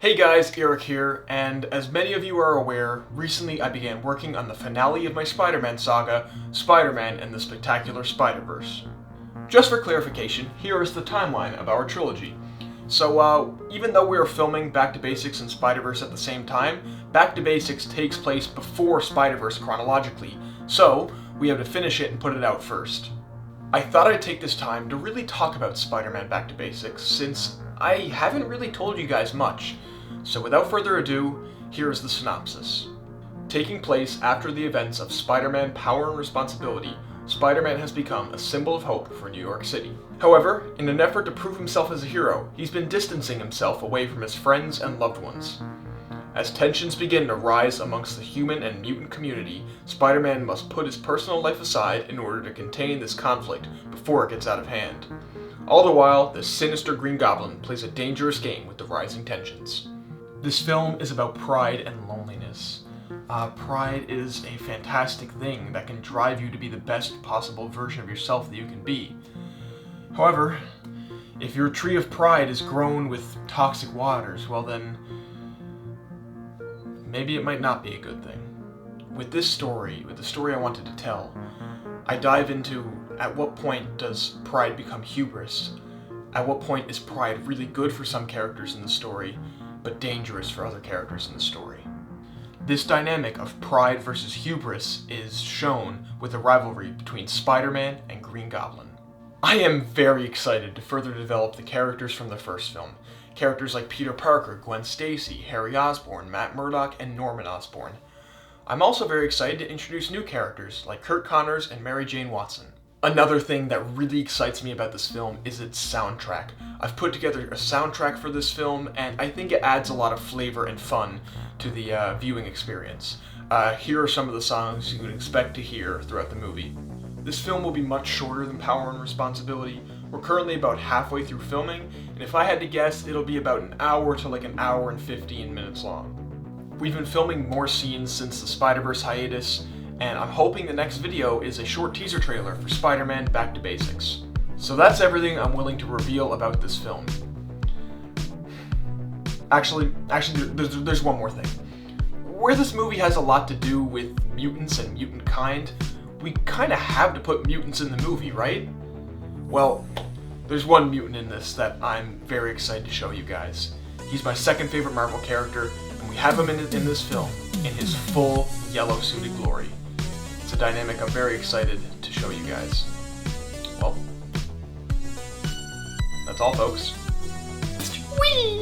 Hey guys, Eric here, and as many of you are aware, recently I began working on the finale of my Spider-Man saga, Spider-Man and the Spectacular Spider-Verse. Just for clarification, here is the timeline of our trilogy. So, even though we are filming Back to Basics and Spider-Verse at the same time, Back to Basics takes place before Spider-Verse chronologically, so we have to finish it and put it out first. I thought I'd take this time to really talk about Spider-Man Back to Basics, since I haven't really told you guys much. So without further ado, here is the synopsis. Taking place after the events of Spider-Man Power and Responsibility, Spider-Man has become a symbol of hope for New York City. However, in an effort to prove himself as a hero, he's been distancing himself away from his friends and loved ones. As tensions begin to rise amongst the human and mutant community, Spider-Man must put his personal life aside in order to contain this conflict before it gets out of hand. All the while, the sinister Green Goblin plays a dangerous game with the rising tensions. This film is about pride and loneliness. Pride is a fantastic thing that can drive you to be the best possible version of yourself that you can be. However, if your tree of pride is grown with toxic waters, well then, maybe it might not be a good thing. With the story I wanted to tell, I dive into at what point does pride become hubris? At what point is pride really good for some characters in the story, but dangerous for other characters in the story? This dynamic of pride versus hubris is shown with the rivalry between Spider-Man and Green Goblin. I am very excited to further develop the characters from the first film. Characters like Peter Parker, Gwen Stacy, Harry Osborn, Matt Murdock, and Norman Osborn. I'm also very excited to introduce new characters like Kurt Connors and Mary Jane Watson. Another thing that really excites me about this film is its soundtrack. I've put together a soundtrack for this film, and I think it adds a lot of flavor and fun to the viewing experience. Here are some of the songs you would expect to hear throughout the movie. This film will be much shorter than Power and Responsibility. We're currently about halfway through filming, and if I had to guess, it'll be about an hour to like an hour and 15 minutes long. We've been filming more scenes since the Spider-Verse hiatus, and I'm hoping the next video is a short teaser trailer for Spider-Man Back to Basics. So that's everything I'm willing to reveal about this film. Actually, there's one more thing. Where this movie has a lot to do with mutants and mutant kind, we kinda have to put mutants in the movie, right? Well, there's one mutant in this that I'm very excited to show you guys. He's my second favorite Marvel character, and we have him in this film in his full yellow suited glory. It's a dynamic I'm very excited to show you guys. Well, that's all, folks. Whee!